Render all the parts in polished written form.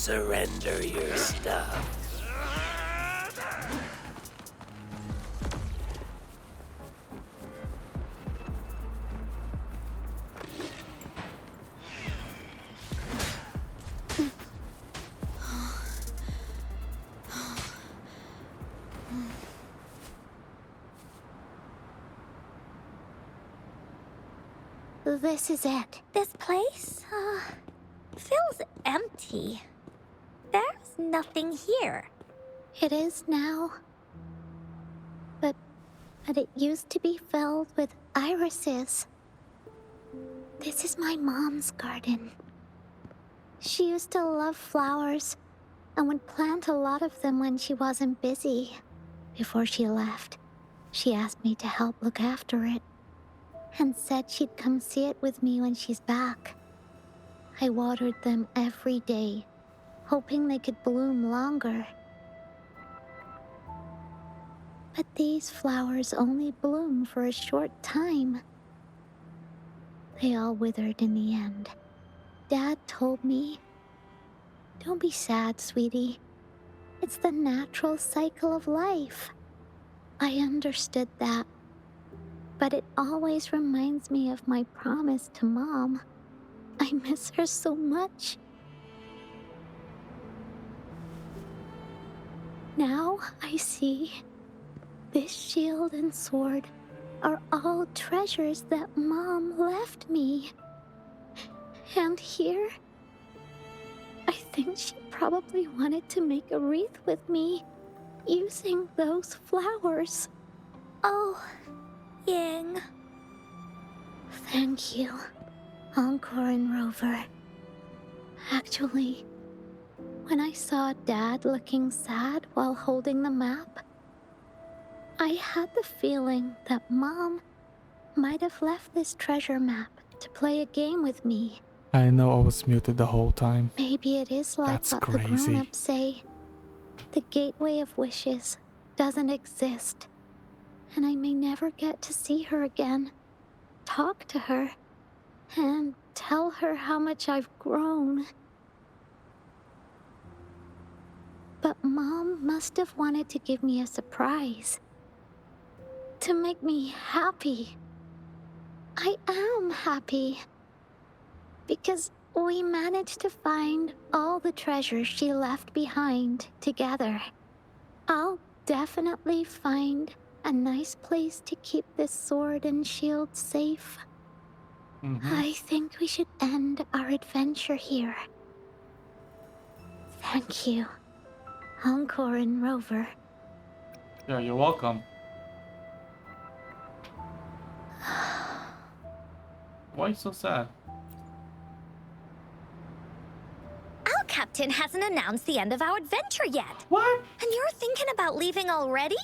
Surrender your stuff. This is it. This place, feels empty. There's nothing here. It is now. But it used to be filled with irises. This is my mom's garden. She used to love flowers and would plant a lot of them when she wasn't busy. Before she left, she asked me to help look after it and said she'd come see it with me when she's back. I watered them every day, hoping they could bloom longer. But these flowers only bloom for a short time. They all withered in the end. Dad told me, "Don't be sad, sweetie. It's the natural cycle of life." I understood that. But it always reminds me of my promise to Mom. I miss her so much. Now I see this shield and sword are all treasures that Mom left me. And here, I think she probably wanted to make a wreath with me using those flowers. Oh, Ying. Thank you, Encore and Rover. Actually, when I saw Dad looking sad while holding the map, I had the feeling that Mom might have left this treasure map to play a game with me. I know I was muted the whole time. Maybe it is like That's what crazy. the grown-ups say. The gateway of wishes doesn't exist. And I may never get to see her again, talk to her, and tell her how much I've grown. But Mom must have wanted to give me a surprise. To make me happy. I am happy. Because we managed to find all the treasures she left behind together. I'll definitely find a nice place to keep this sword and shield safe. I think we should end our adventure here. Thank you, Encore and Rover. Yeah, you're welcome. Why are you so sad? Our captain hasn't announced the end of our adventure yet. What? And you're thinking about leaving already?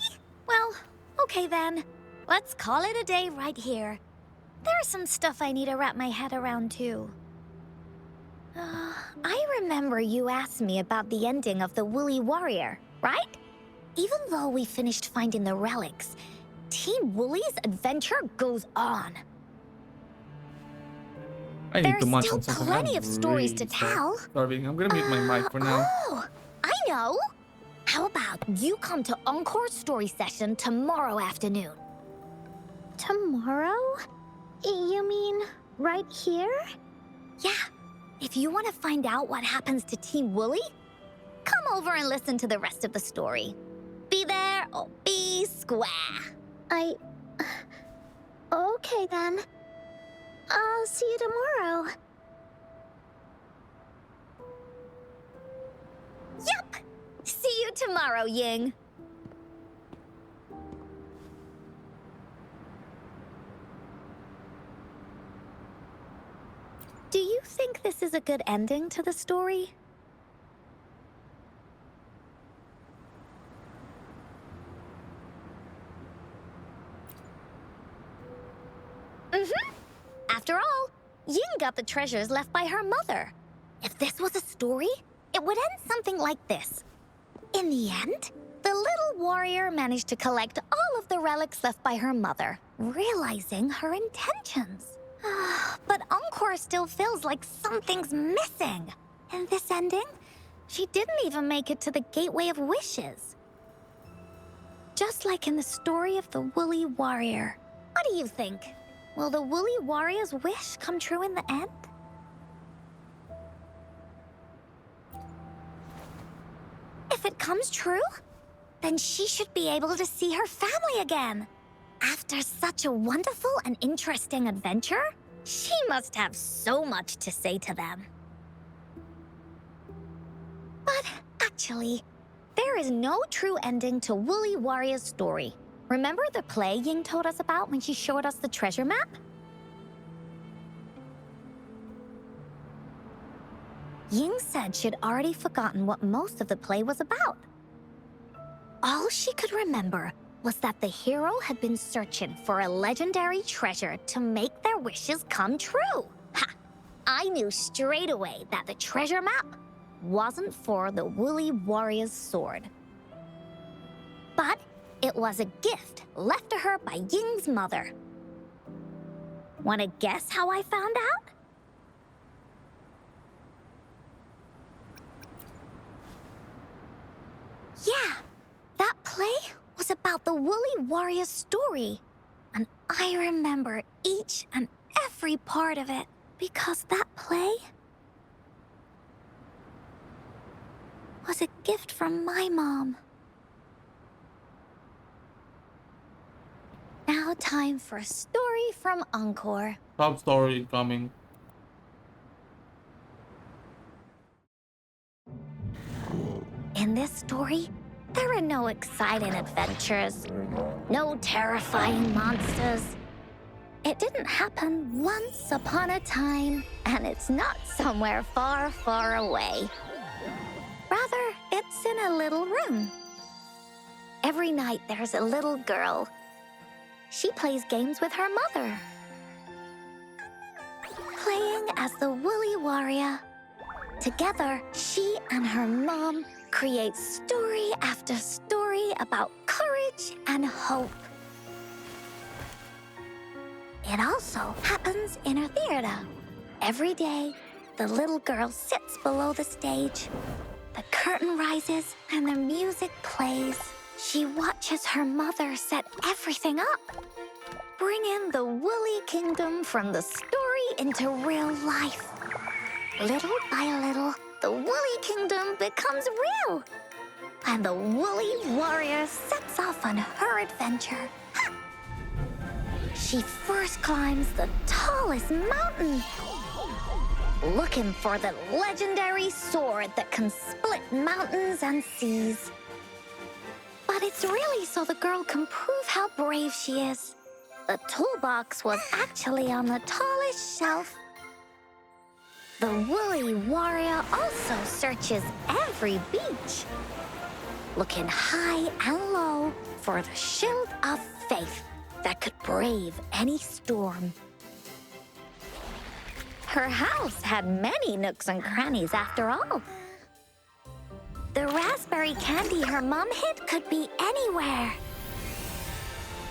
Well, okay then. Let's call it a day right here. There's some stuff I need to wrap my head around too. I remember you asked me about the ending of the Woolly Warrior, right? Even though we finished finding the relics, Team Woolly's adventure goes on. I need to There's munch still on something. plenty I'm of stories to really tell. starving. I'm gonna mute my mic for now. Oh, I know. How about you come to Encore's story session tomorrow afternoon? Tomorrow? You mean right here? Yeah. If you want to find out what happens to Team Woolly, come over and listen to the rest of the story. Be there or be square. Okay then. I'll see you tomorrow. Yup! See you tomorrow, Ying. Do you think this is a good ending to the story? After all, Ying got the treasures left by her mother. If this was a story, it would end something like this. In the end, the little warrior managed to collect all of the relics left by her mother, realizing her intentions. But Encore still feels like something's missing. In this ending, She didn't even make it to the Gateway of Wishes. Just like in the story of the Woolly Warrior. What do you think? Will the Woolly Warrior's wish come true in the end? If it comes true, then she should be able to see her family again. After such a wonderful and interesting adventure, she must have so much to say to them. But actually, there is no true ending to Woolly Warrior's story. Remember the play Ying told us about when she showed us the treasure map? Ying said she'd already forgotten what most of the play was about. All she could remember was that the hero had been searching for a legendary treasure to make their wishes come true. Ha! I knew straight away that the treasure map wasn't for the Woolly Warrior's sword. But it was a gift left to her by Ying's mother. Want to guess how I found out? Yeah, that play was about the Woolly Warrior's story. And I remember each and every part of it because that play was a gift from my mom. Now time for a story from Encore. Top story coming. In this story, there are no exciting adventures, no terrifying monsters. It didn't happen once upon a time, and it's not somewhere far, far away. Rather, it's in a little room. Every night there's a little girl. She plays games with her mother, playing as the Woolly Warrior. Together, she and her mom create story after story about courage and hope. It also happens in a theater. Every day, the little girl sits below the stage. The curtain rises and the music plays. She watches her mother set everything up, bring in the Woolly Kingdom from the story into real life. Little by little, the Woolly Kingdom becomes real, and the Woolly Warrior sets off on her adventure. Ha! She first climbs the tallest mountain, looking for the legendary sword that can split mountains and seas. But it's really so the girl can prove how brave she is. The toolbox was actually on the tallest shelf. The Woolly Warrior also searches every beach, looking high and low for the shield of faith that could brave any storm. Her house had many nooks and crannies after all. The raspberry candy her mom hid could be anywhere.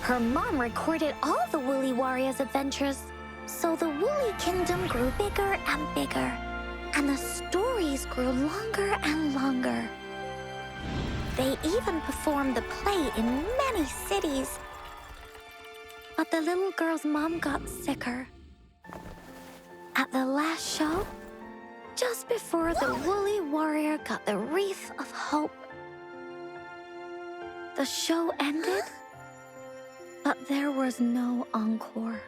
Her mom recorded all the Woolly Warrior's adventures, so the Woolly Kingdom grew bigger and bigger, and the stories grew longer and longer. They even performed the play in many cities. But the little girl's mom got sicker. At the last show, just before the Woolly Warrior got the wreath of hope, the show ended, but there was no encore.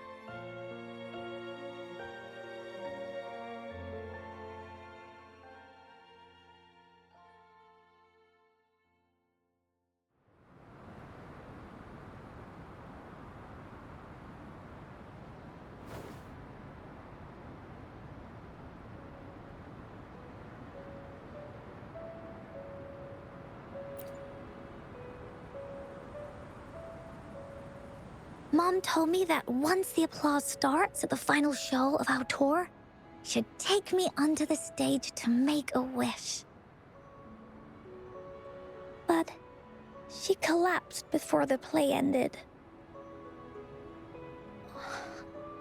Mom told me that once the applause starts at the final show of our tour, she'd take me onto the stage to make a wish. But she collapsed before the play ended.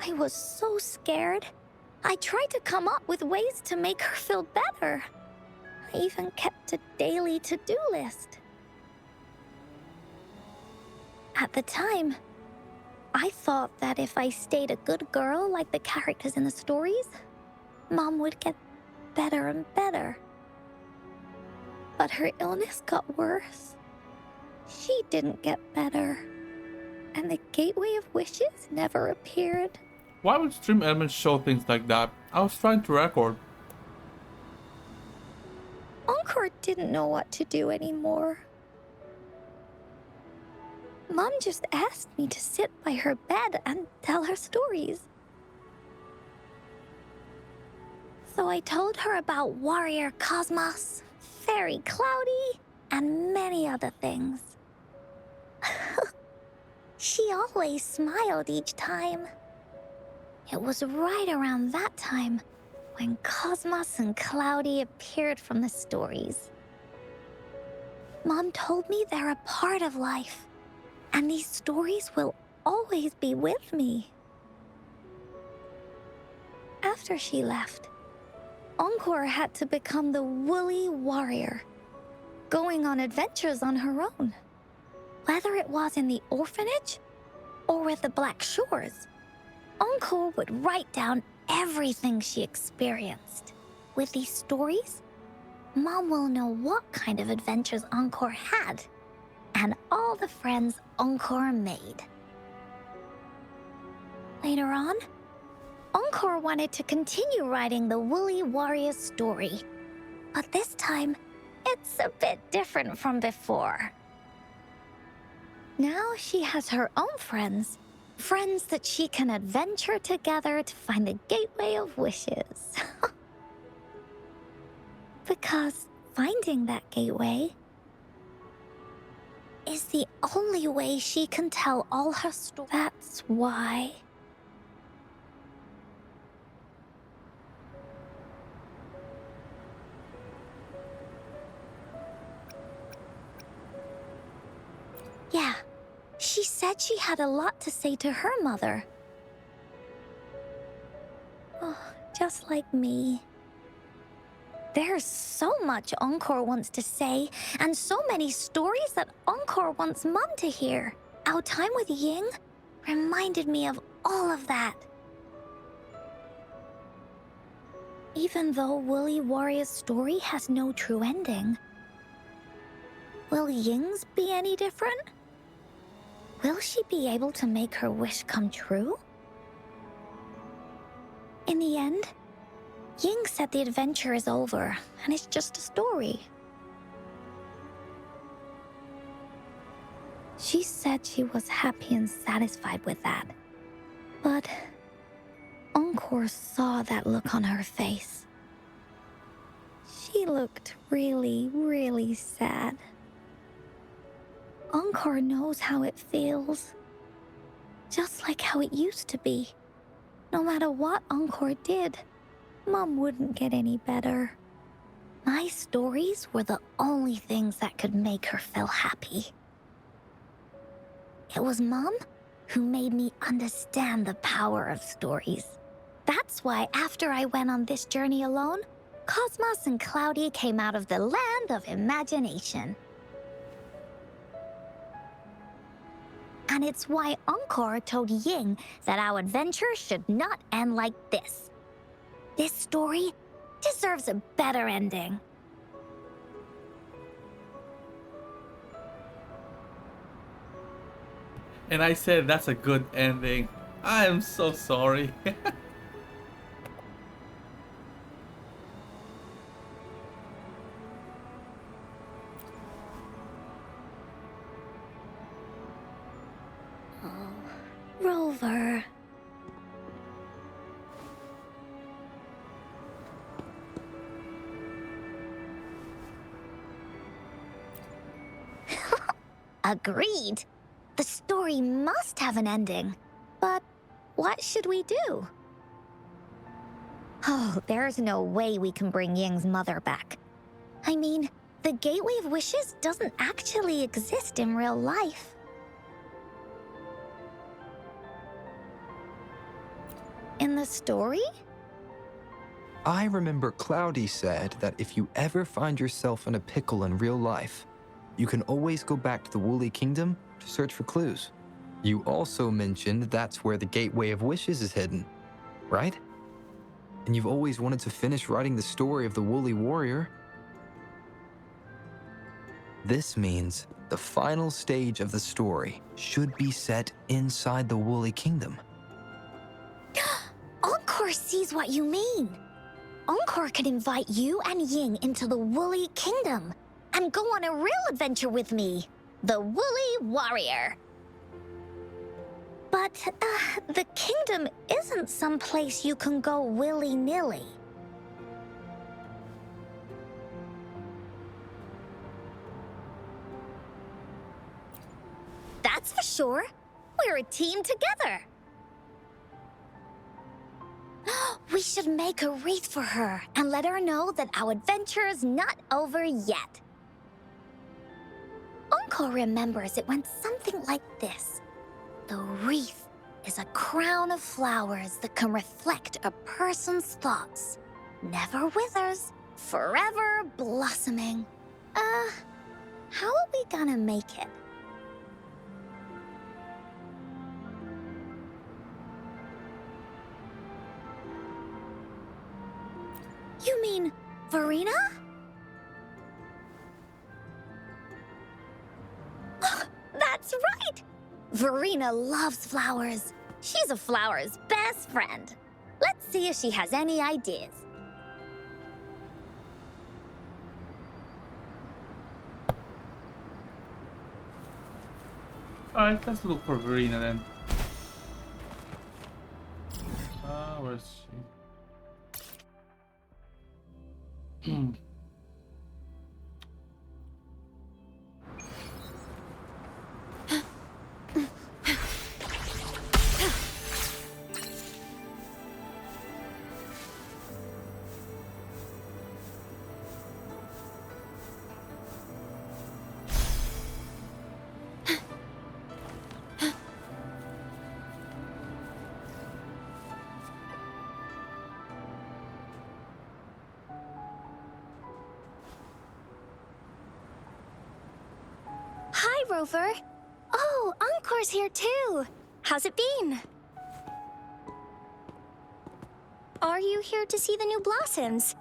I was so scared. I tried to come up with ways to make her feel better. I even kept a daily to-do list. At the time, I thought that if I stayed a good girl like the characters in the stories, Mom would get better and better. But her illness got worse. She didn't get better. And the Gateway of Wishes never appeared. Why would stream elements show things like that? I was trying to record. Encore didn't know what to do anymore. Mom just asked me to sit by her bed and tell her stories. So I told her about Warrior Cosmos, Fairy Cloudy, and many other things. She always smiled each time. It was right around that time when Cosmos and Cloudy appeared from the stories. Mom told me they're a part of life, and these stories will always be with me. After she left, Encore had to become the woolly warrior, going on adventures on her own. Whether it was in the orphanage or with the Black Shores, Encore would write down everything she experienced. With these stories, Mom will know what kind of adventures Encore had and all the friends Encore made. Later on, Encore wanted to continue writing the Woolly Warrior's story, but this time, it's a bit different from before. Now she has her own friends that she can adventure together to find the Gateway of Wishes. Because finding that gateway is the only way she can tell all her stories. That's why. Yeah, she said she had a lot to say to her mother. Oh, just like me. There's so much Encore wants to say, and so many stories that Encore wants Mom to hear. Our time with Ying reminded me of all of that. Even though Woolly Warrior's story has no true ending, will Ying's be any different? Will she be able to make her wish come true? In the end, Ying said the adventure is over, and it's just a story. She said she was happy and satisfied with that. But Encore saw that look on her face. She looked really, really sad. Encore knows how it feels. Just like how it used to be. No matter what Encore did, Mom wouldn't get any better. My stories were the only things that could make her feel happy. It was Mom who made me understand the power of stories. That's why after I went on this journey alone, Cosmos and Cloudy came out of the land of imagination. And it's why Encore told Ying that our adventure should not end like this. This story deserves a better ending. And I said that's a good ending. I am so sorry. Oh, Rover. Agreed. The story must have an ending. But what should we do? Oh, there's no way we can bring Ying's mother back. I mean, the Gateway of Wishes doesn't actually exist in real life. In the story? I remember Cloudy said that if you ever find yourself in a pickle in real life, you can always go back to the Woolly Kingdom to search for clues. You also mentioned that's where the Gateway of Wishes is hidden, right? And you've always wanted to finish writing the story of the Woolly Warrior. This means the final stage of the story should be set inside the Woolly Kingdom. Encore sees what you mean. Encore could invite you and Ying into the Woolly Kingdom and go on a real adventure with me, the Woolly Warrior. But the kingdom isn't some place you can go willy-nilly. That's for sure. We're a team together. We should make a wreath for her and let her know that our adventure is not over yet. Encore remembers it went something like this. The wreath is a crown of flowers that can reflect a person's thoughts. Never withers, forever blossoming. How are we gonna make it? You mean Verena? That's right! Verena loves flowers. She's a flower's best friend. Let's see if she has any ideas. Alright, let's look for Verena then. Where's she? Hi, Rover. Oh, Encore's here too. How's it been? Are you here to see the new blossoms?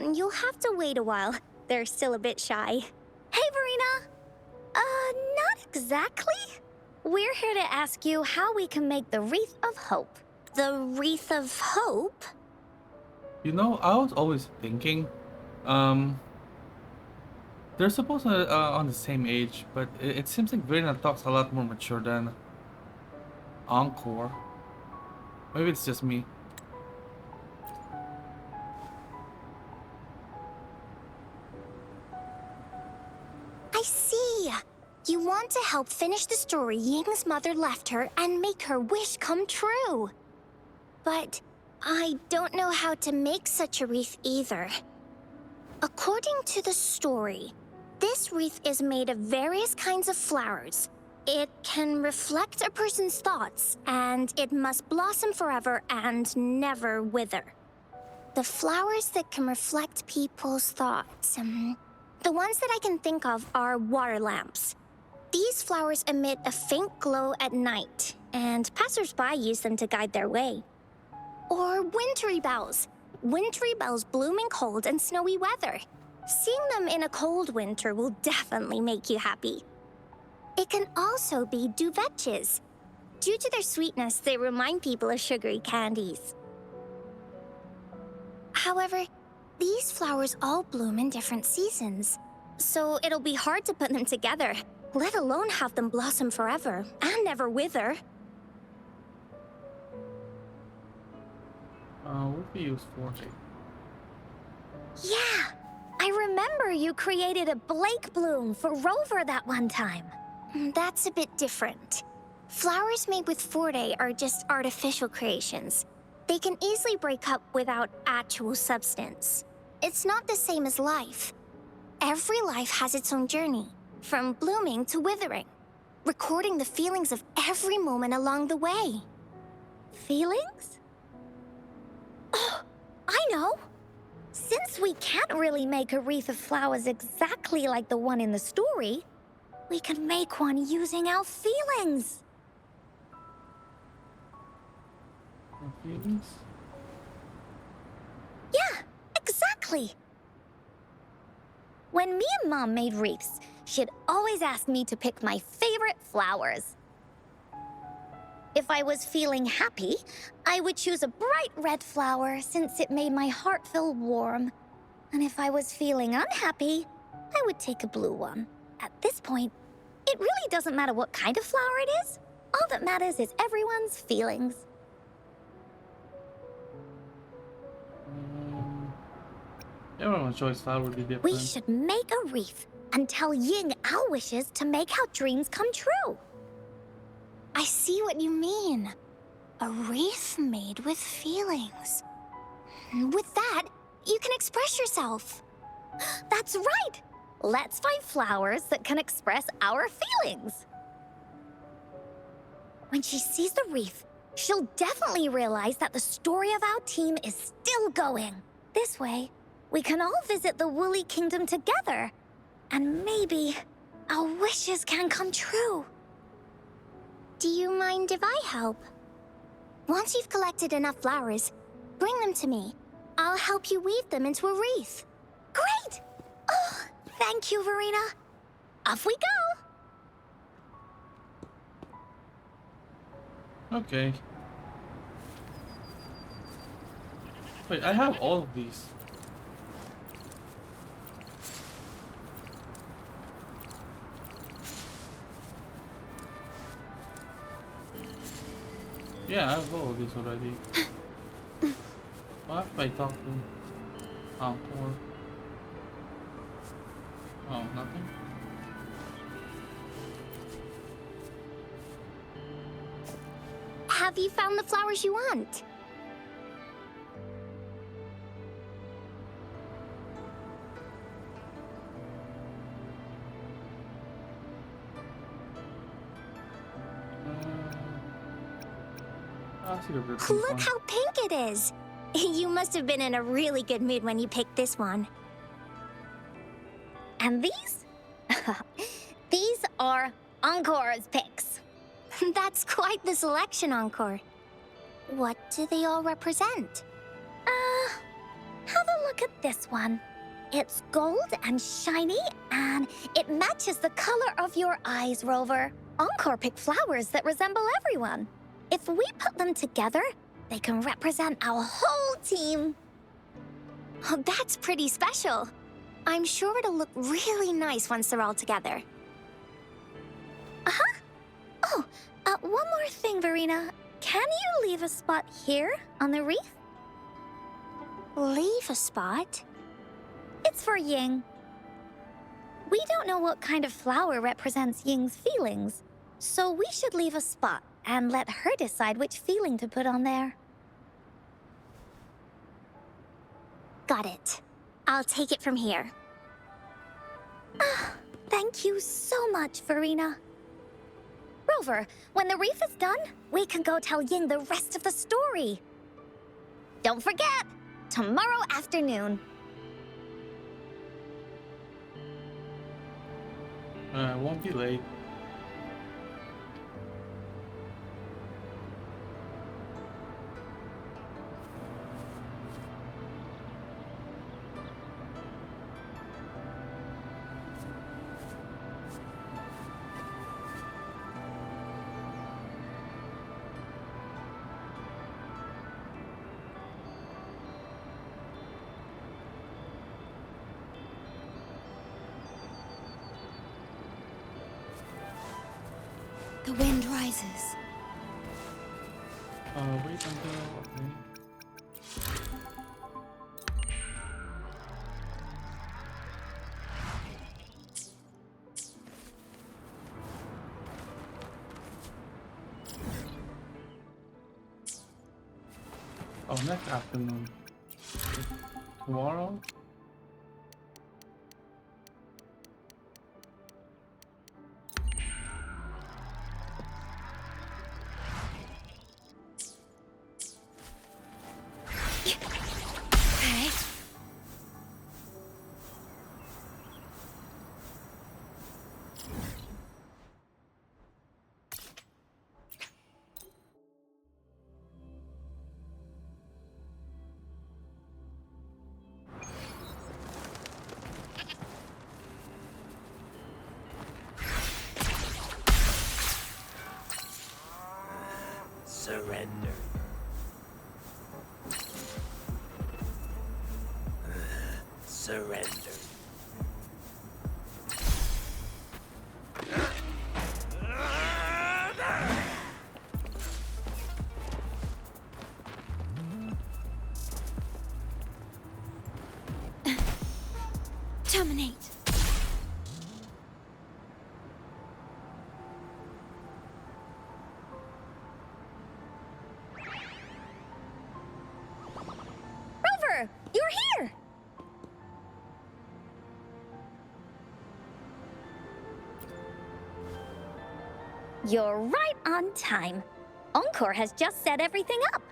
You'll have to wait a while. They're still a bit shy. Hey, Verena. Not exactly. We're here to ask you how we can make the Wreath of Hope. The Wreath of Hope? You know, I was always thinking, they're supposed to on the same age, but it seems like Verena talks a lot more mature than Encore. Maybe it's just me. I see. You want to help finish the story Ying's mother left her and make her wish come true. But I don't know how to make such a wreath either. According to the story, this wreath is made of various kinds of flowers. It can reflect a person's thoughts, and it must blossom forever and never wither. The flowers that can reflect people's thoughts, the ones that I can think of are water lamps. These flowers emit a faint glow at night, and passers-by use them to guide their way. Or wintry bells. Wintry bells bloom in cold and snowy weather. Seeing them in a cold winter will definitely make you happy. It can also be duvetches. Due to their sweetness, they remind people of sugary candies. However, these flowers all bloom in different seasons, so it'll be hard to put them together, let alone have them blossom forever and never wither. What we use for it? Yeah, I remember you created a Blake bloom for Rover that one time. That's a bit different. Flowers made with Forte are just artificial creations. They can easily break up without actual substance. It's not the same as life. Every life has its own journey, from blooming to withering, recording the feelings of every moment along the way. Feelings? Oh, I know! Since we can't really make a wreath of flowers exactly like the one in the story, we can make one using our feelings. Feelings? Yeah, exactly. When me and Mom made wreaths, she'd always ask me to pick my favorite flowers. If I was feeling happy, I would choose a bright red flower since it made my heart feel warm. And if I was feeling unhappy, I would take a blue one. At this point, it really doesn't matter what kind of flower it is. All that matters is everyone's feelings. Everyone's choice style would be different. We should make a wreath and tell Ying our wishes to make our dreams come true. I see what you mean. A wreath made with feelings. With that, you can express yourself. That's right! Let's find flowers that can express our feelings. When she sees the wreath, she'll definitely realize that the story of our team is still going. This way, we can all visit the Woolly Kingdom together. And maybe our wishes can come true. Do you mind if I help? Once you've collected enough flowers, bring them to me. I'll help you weave them into a wreath. Great! Oh, thank you, Verena. Off we go! Okay. Wait, I have all of these. Yeah, I have all of these already. What if I talk to Encore? Oh, nothing? Have you found the flowers you want? I see the pink Look one. how pink it is. You must have been in a really good mood when you picked this one. And these? These are Encore's picks. That's quite the selection, Encore. What do they all represent? Have a look at this one. It's gold and shiny, and it matches the color of your eyes, Rover. Encore picked flowers that resemble everyone. If we put them together, they can represent our whole team. Oh, that's pretty special. I'm sure it'll look really nice once they're all together. Oh, one more thing, Verena. Can you leave a spot here on the wreath? Leave a spot? It's for Ying. We don't know what kind of flower represents Ying's feelings, so we should leave a spot and let her decide which feeling to put on there. Got it. I'll take it from here. Thank you so much, Verena. Rover, when the wreath is done, we can go tell Ying the rest of the story. Don't forget, tomorrow afternoon. I won't be late. The wind rises. Wait until... Okay. Oh, next afternoon. Tomorrow? Okay. Surrender. Surrender. Terminate. Rover, you're here! You're right on time. Encore has just set everything up.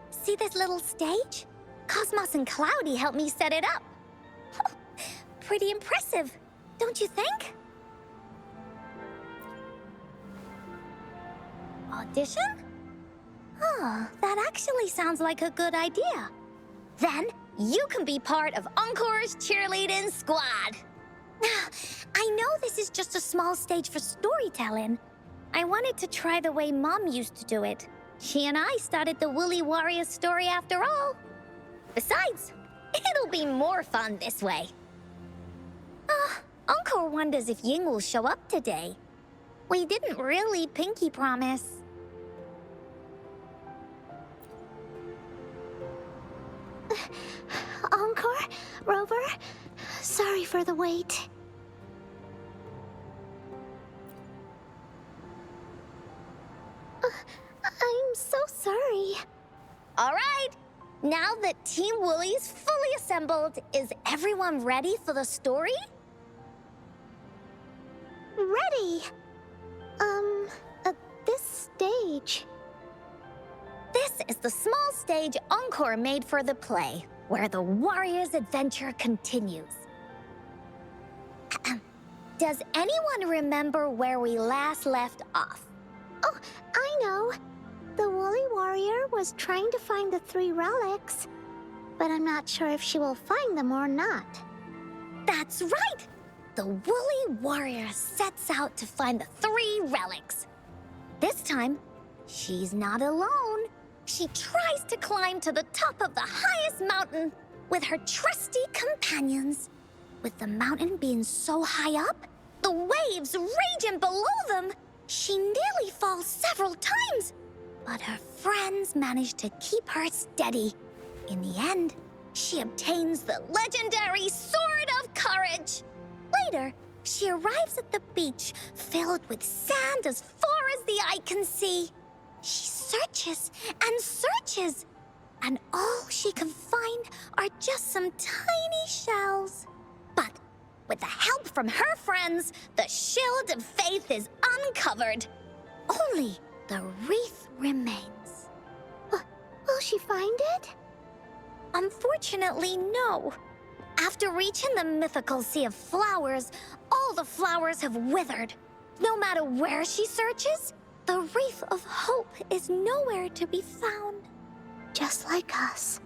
See this little stage? Cosmos and Cloudy helped me set it up. Pretty impressive, don't you think? Audition? Oh, that actually sounds like a good idea. Then you can be part of Encore's cheerleading squad. I know this is just a small stage for storytelling. I wanted to try the way Mom used to do it. She and I started the Woolly Warrior story after all. Besides, it'll be more fun this way. Encore wonders if Ying will show up today. We didn't really pinky promise. Encore? Rover? Sorry for the wait. I'm so sorry. All right, now that Team Woolly's fully assembled, is everyone ready for the story? Ready? At this stage. This is the small stage Encore made for the play, where the warrior's adventure continues. Does anyone remember where we last left off? Oh, I know. The Woolly Warrior was trying to find the 3 relics, but I'm not sure if she will find them or not. That's right! The Woolly Warrior sets out to find the 3 relics. This time, she's not alone. She tries to climb to the top of the highest mountain with her trusty companions. With the mountain being so high up, the waves raging below them, she nearly falls several times. But her friends manage to keep her steady. In the end, she obtains the legendary Sword of Courage. Later, she arrives at the beach filled with sand as far as the eye can see. She searches and searches, and all she can find are just some tiny shells. But with the help from her friends, the shield of faith is uncovered. Only the wreath remains. Will she find it? Unfortunately, no. After reaching the mythical sea of flowers, all the flowers have withered. No matter where she searches, the wreath of hope is nowhere to be found. Just like us.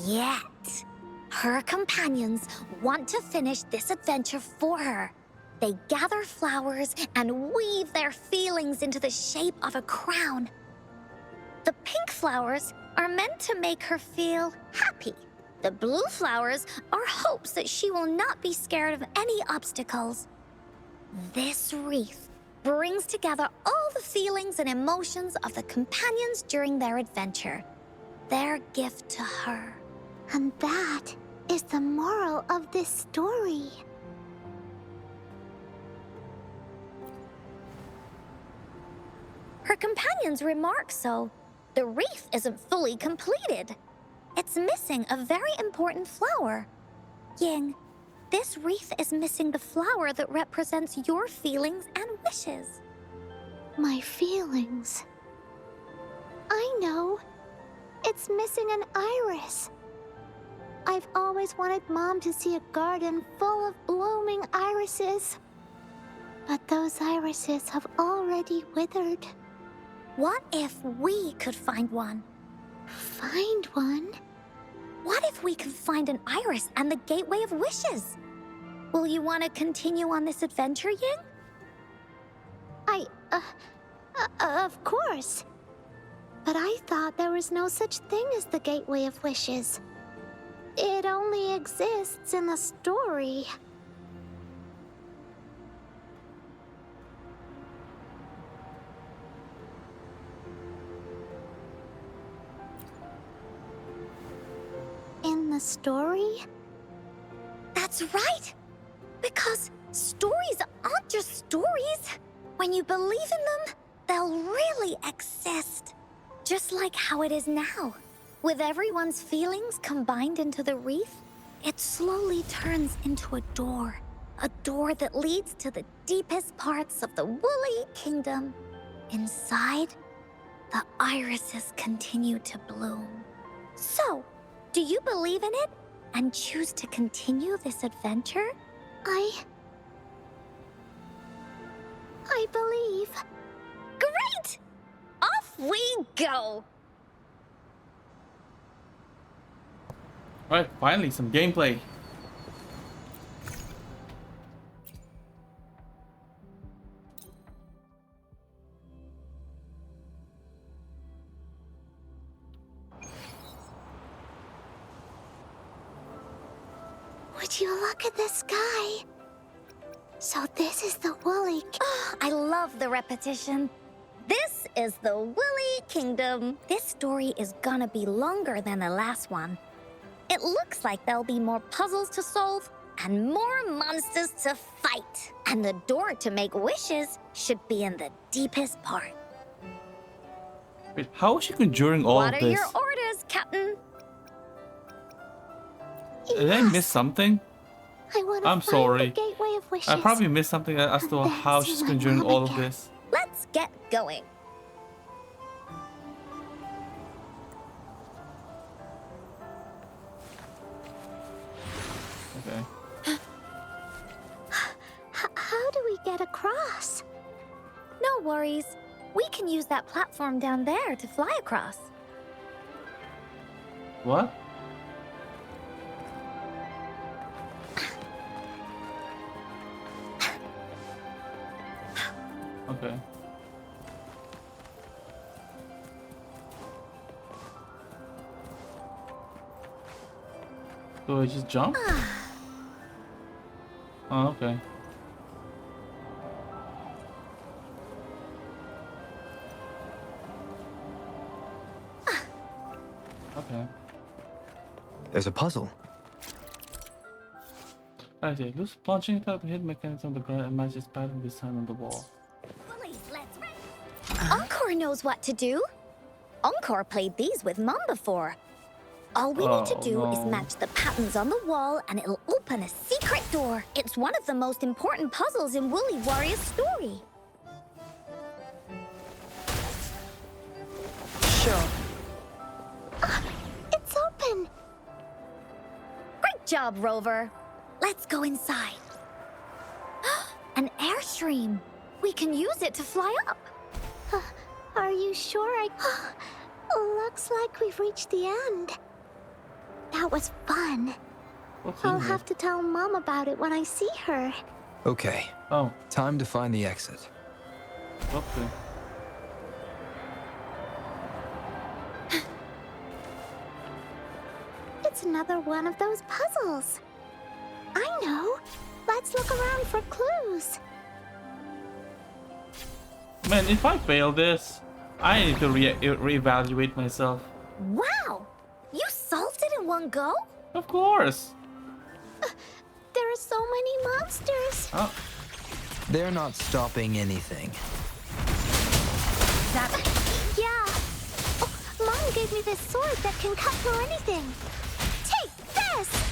Yet, her companions want to finish this adventure for her. They gather flowers and weave their feelings into the shape of a crown. The pink flowers are meant to make her feel happy. The blue flowers are hopes that she will not be scared of any obstacles. This wreath brings together all the feelings and emotions of the companions during their adventure. Their gift to her. And that is the moral of this story. Her companions remark so. The wreath isn't fully completed. It's missing a very important flower. Ying, this wreath is missing the flower that represents your feelings and wishes. My feelings. I know. It's missing an iris. I've always wanted Mom to see a garden full of blooming irises. But those irises have already withered. What if we could find one? Find one? What if we could find an iris and the Gateway of Wishes? Will you want to continue on this adventure, Ying? Of course. But I thought there was no such thing as the Gateway of Wishes. It only exists in the story. In the story? That's right! Because stories aren't just stories. When you believe in them, they'll really exist. Just like how it is now. With everyone's feelings combined into the wreath, it slowly turns into a door. A door that leads to the deepest parts of the Woolly Kingdom. Inside, the irises continue to bloom. So, do you believe in it and choose to continue this adventure? I believe. Great! Off we go! Alright, finally some gameplay. Would you look at the sky? So this is the Woolly I love the repetition. This is the Woolly Kingdom. This story is gonna be longer than the last one. It looks like there'll be more puzzles to solve and more monsters to fight. And the door to make wishes should be in the deepest part. Wait, how is she conjuring all What of are this? your orders, Captain? Did I miss something? I want I'm to find sorry. the Gateway of Wishes. I probably missed something as to And how then she's see my conjuring mom all of again. this. Let's get going. Okay. How do we get across? No worries. We can use that platform down there to fly across. What? Okay. So I just jump? Oh, okay. Okay. There's a puzzle. I see. Loose plunging type hidden mechanism on the ground and matches pattern design on the wall. Bullies, let's run. Encore knows what to do. Encore played these with Mom before. All we need to Oh, do is no. match the patterns on the wall and it'll open a secret door. It's one of the most important puzzles in Woolly Warrior's story. Sure. It's open. Great job, Rover. Let's go inside. An airstream. We can use it to fly up. Are you sure Looks like we've reached the end. That was fun. What's in I'll here? have to tell Mom about it when I see her. Okay, Oh, time to find the exit. okay. It's another one of those puzzles. I know. Let's look around for clues. Man, if I fail this, I need to reevaluate myself. Wow! You solved it in one go? Of course. There are so many monsters. Oh, They're not stopping anything. Yeah. Oh, Mom gave me this sword that can cut through anything. Take this!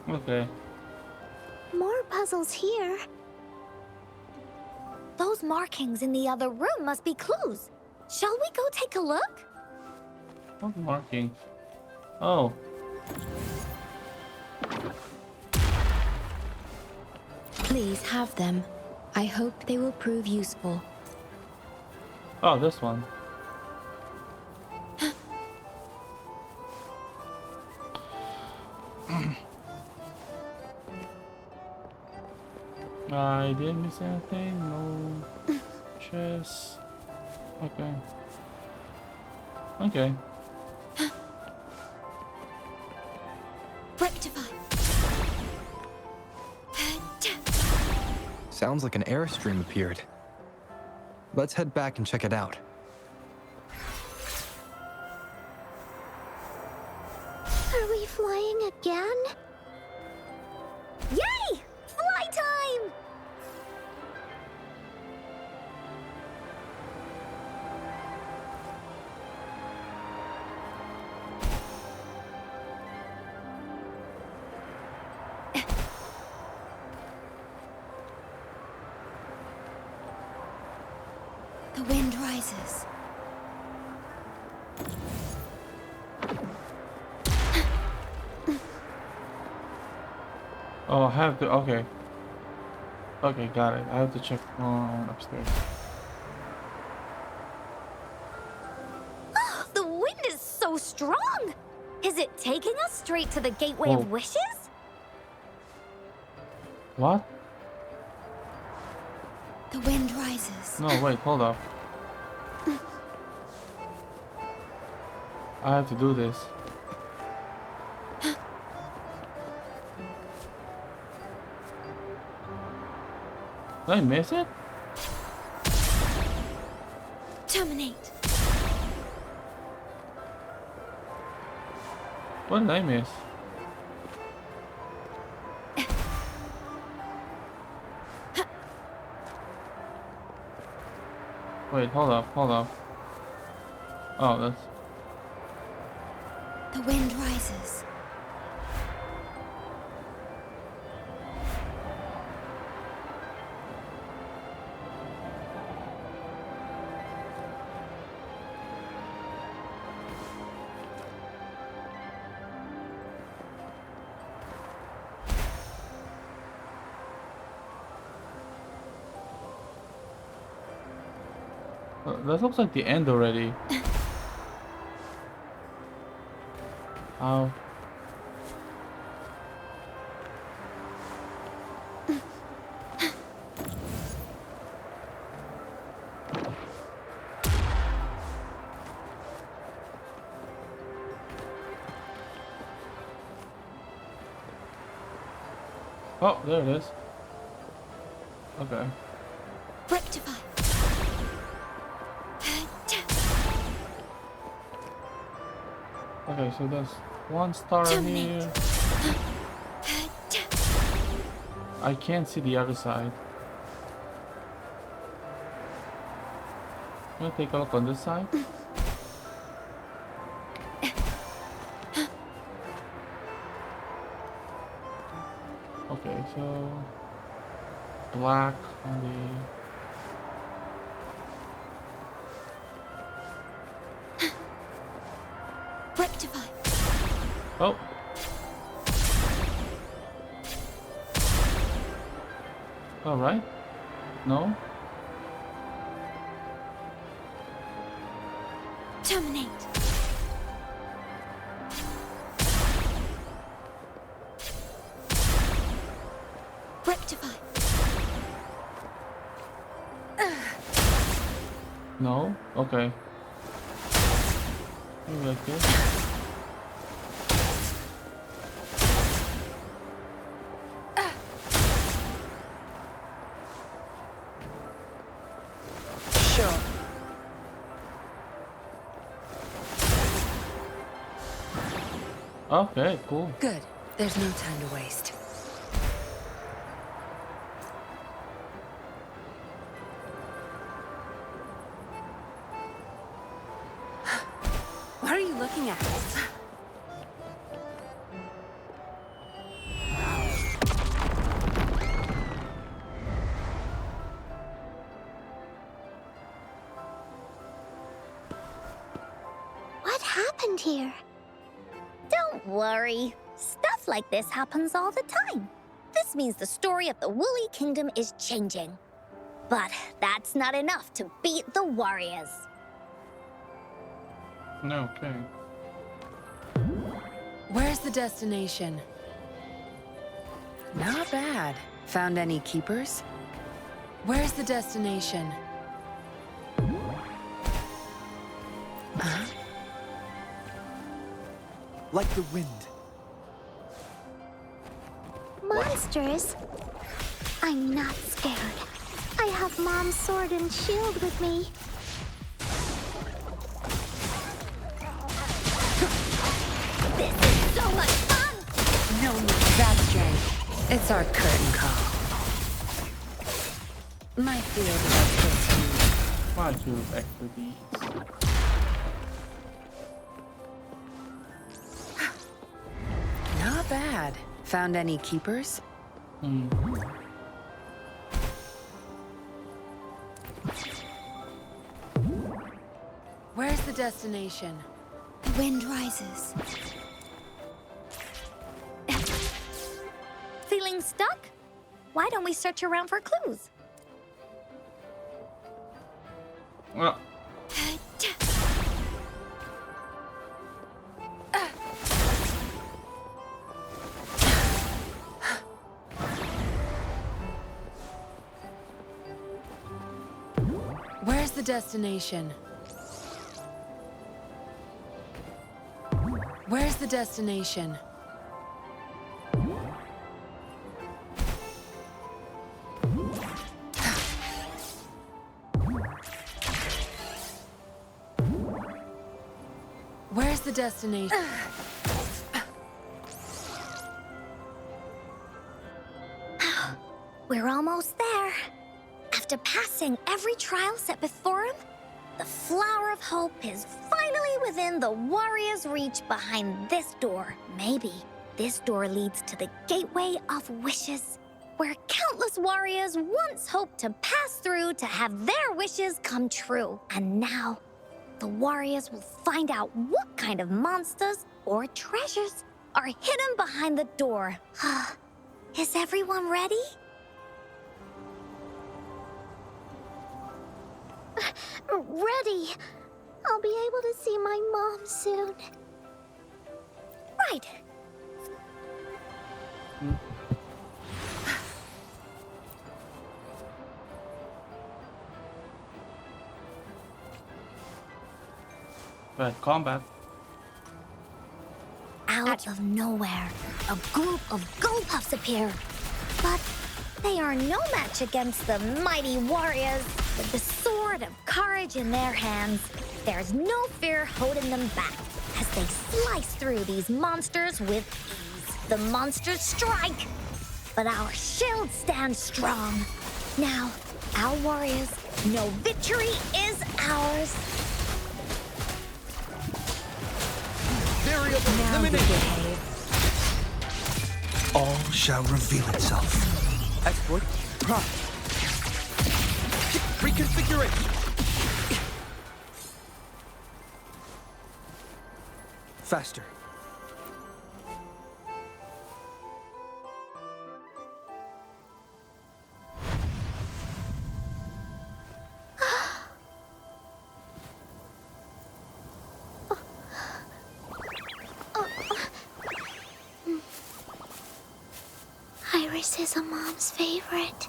okay. More puzzles here. Those markings in the other room must be clues. Shall we go take a look? What marking? Oh. Please have them. I hope they will prove useful. Oh, this one. I didn't miss anything. No chest. Okay. Okay. Rectify. Sounds like an airstream appeared. Let's head back and check it out. Are we flying again? Yay! Fly time! The wind rises. Oh, I have to. Okay. Okay, got it. I have to check upstairs. Oh, the wind is so strong! Is it taking us straight to the Gateway Whoa. of Wishes? What? The wind rises. No, wait, hold up. I have to do this. Did I miss it? Terminate. What did I miss? Wait, hold up. Oh, that's... The wind rises. That looks like the end already. Ow. Oh, there it is. Okay. Rectify. Okay, so there's one star Terminate. here. I can't see the other side. I'm gonna take a look on this side. Okay, so black on Rectify. the... Oh! Alright. No? Terminate. Rectify. No? Okay. Maybe like this. Sure. Okay, cool. Good. There's no time to waste. What are you looking at? What happened here? Don't worry. Stuff like this happens all the time. This means the story of the Woolly Kingdom is changing. But that's not enough to beat the warriors. No, okay. Where's the destination? Not bad. Found any keepers? Where's the destination? Huh? Like the wind. Monsters? I'm not scared. I have Mom's sword and shield with me. This is so much fun! No need that strength. It's our curtain call. My field of expertise. My field of expertise. Not bad. Found any keepers? Hmm. Where's the destination? The wind rises. Feeling stuck? Why don't we search around for clues? Well, Where's the destination? Where's the destination? Where's the destination? We're almost there. After passing every trial set before him, the Flower of Hope is finally within the warrior's reach behind this door. Maybe this door leads to the Gateway of Wishes, where countless warriors once hoped to pass through to have their wishes come true. And now, the warriors will find out what kind of monsters or treasures are hidden behind the door. Is everyone ready? Ready. I'll be able to see my mom soon. Right. but combat. Out of nowhere, a group of Goldpuffs appear. But they are no match against the mighty warriors. With the sword of courage in their hands, there's no fear holding them back as they slice through these monsters with ease. The monsters strike, but our shield stands strong. Now, our warriors know victory is ours. Variable Now eliminate. behave. All shall reveal itself. Exploit. Prime. Reconfiguration. Faster. Iris is a mom's favorite.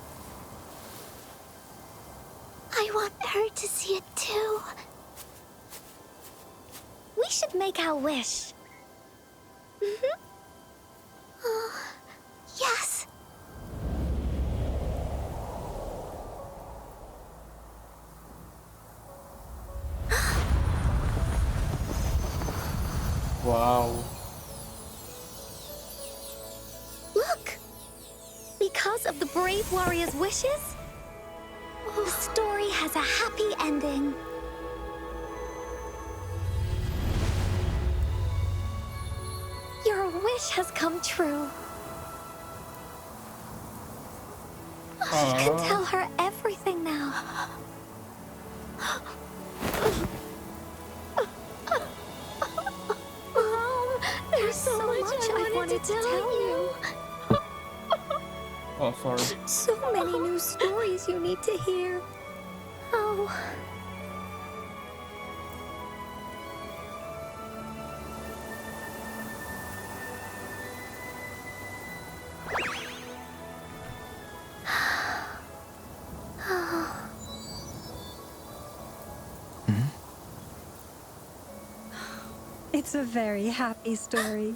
I want her to see it too. We should make our wish. Yes. Wow. Look! Because of the brave warrior's wishes, the story has a happy ending. Your wish has come true. I can tell her everything now. Mom, there's so much I wanted to tell you. Oh, sorry. So many new stories you need to hear. Oh. It's a very happy story.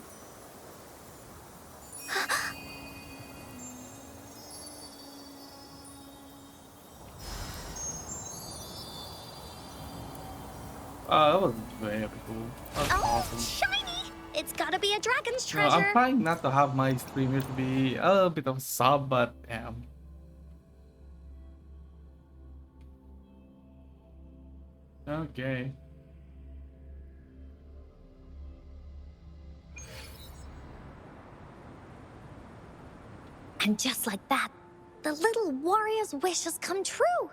That was very cool. That's Oh, awesome. shiny! It's gotta be a dragon's No, I'm treasure. trying not to have my streamer to be a little bit of a sub, but damn. Okay. And just like that, the little warrior's wish has come true.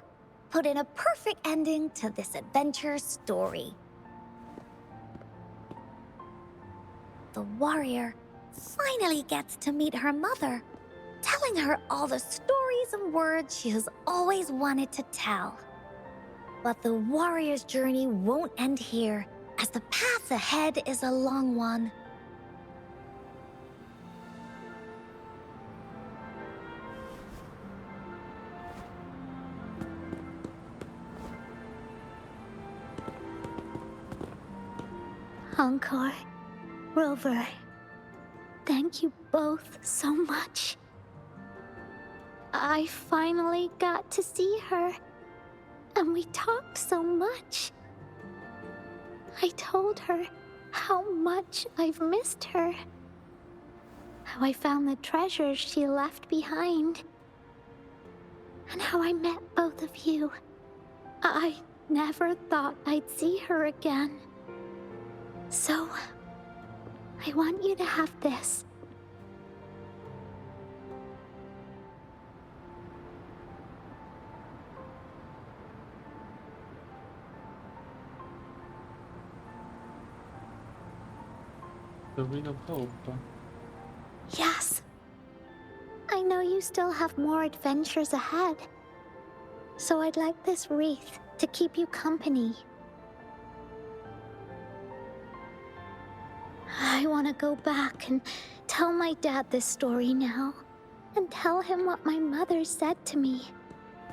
Put in a perfect ending to this adventure story. The warrior finally gets to meet her mother, telling her all the stories and words she has always wanted to tell. But the warrior's journey won't end here, as the path ahead is a long one. Encore, Rover, thank you both so much. I finally got to see her, and we talked so much. I told her how much I've missed her, how I found the treasures she left behind, and how I met both of you. I never thought I'd see her again. So, I want you to have this. The Ring of Hope. Yes. I know you still have more adventures ahead. So I'd like this wreath to keep you company. I want to go back and tell my dad this story now, and tell him what my mother said to me.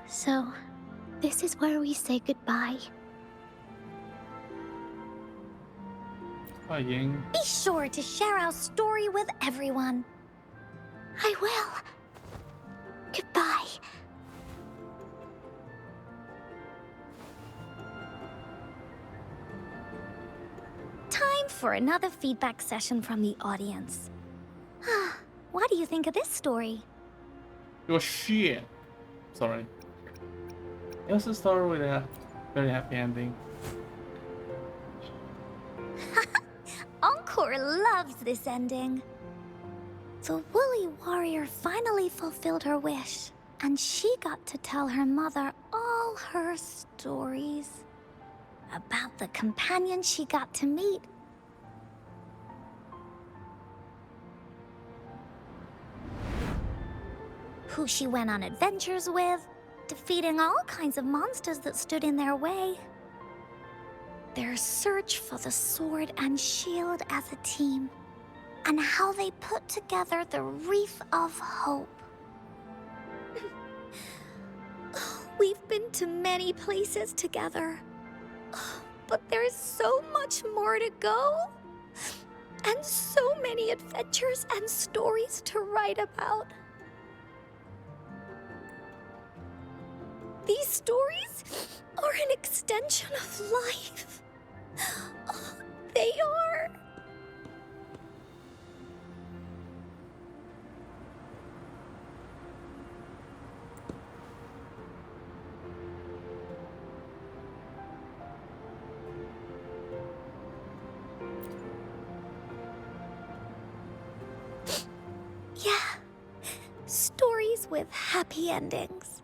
So, this is where we say goodbye. Hi, Ying. Be sure to share our story with everyone. I will. Goodbye. Time for another feedback session from the audience. What do you think of this story? Your shit. Sorry. It was a story with a very happy ending. Encore loves this ending. The woolly warrior finally fulfilled her wish, and she got to tell her mother all her stories about the companion she got to meet. Who she went on adventures with, defeating all kinds of monsters that stood in their way. Their search for the sword and shield as a team, and how they put together the Wreath of Hope. We've been to many places together, but there's so much more to go, and so many adventures and stories to write about. These stories are an extension of life. They are. Yeah, stories with happy endings.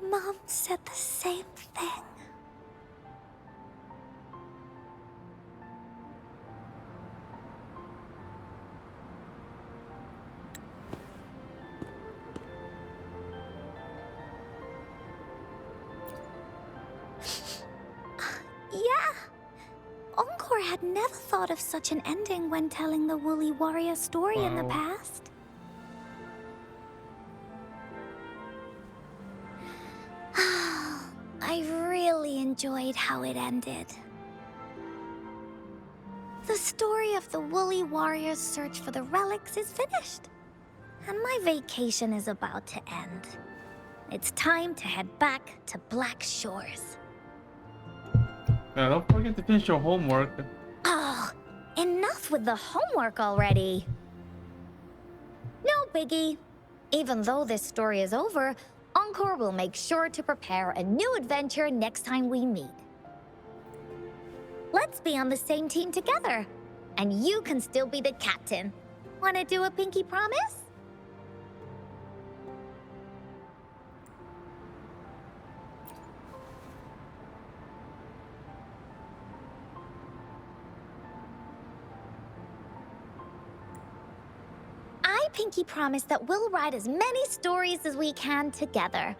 Mom said the same thing. had never thought of such an ending when telling the Woolly Warrior story in the Wow. past. I really enjoyed how it ended. The story of the Woolly Warrior's search for the relics is finished, and my vacation is about to end. It's time to head back to Black Shores. Don't forget to finish your homework. Oh, enough with the homework already. No biggie. Even though this story is over, Encore will make sure to prepare a new adventure next time we meet. Let's be on the same team together. And you can still be the captain. Wanna do a pinky promise? I pinky promise that we'll write as many stories as we can together.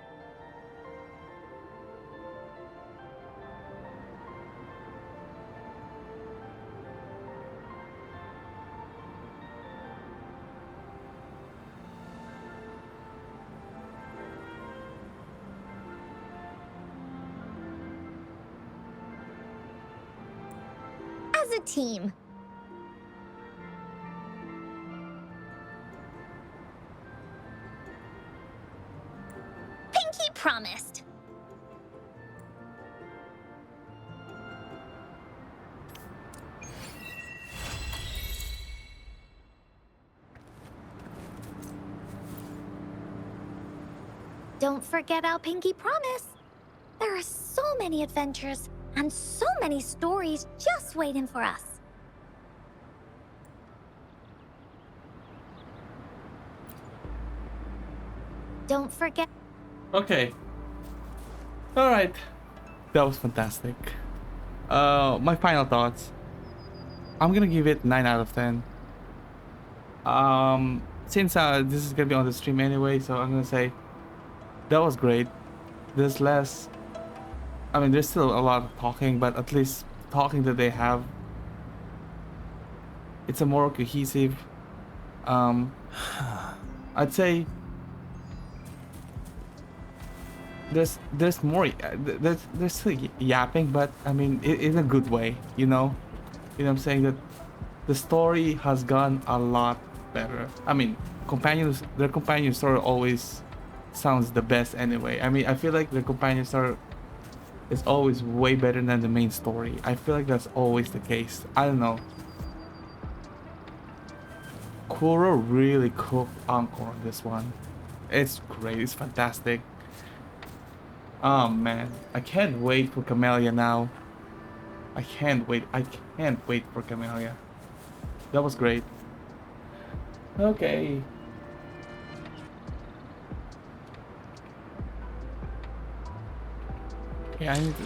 As a team. Pinky promised. Don't forget our pinky promise. There are so many adventures and so many stories just waiting for us. Don't forget. Okay. Alright. That was fantastic. My final thoughts. I'm gonna give it 9 out of 10. Since this is gonna be on the stream anyway, so I'm gonna say that was great. There's less. I mean, there's still a lot of talking, but at least talking that they have, it's a more cohesive. I'd say there's more. There's still yapping, but I mean, in a good way. You know what I'm saying, that the story has gone a lot better. I mean, their companion story always sounds the best anyway. I mean, I feel like the companion story is always way better than the main story. I feel like that's always the case. I don't know. Kuro really cooked Encore on this one. It's great. It's fantastic. Oh man, I can't wait for Camellia now. I can't wait. I can't wait for Camellia. That was great. Okay. Yeah, I need to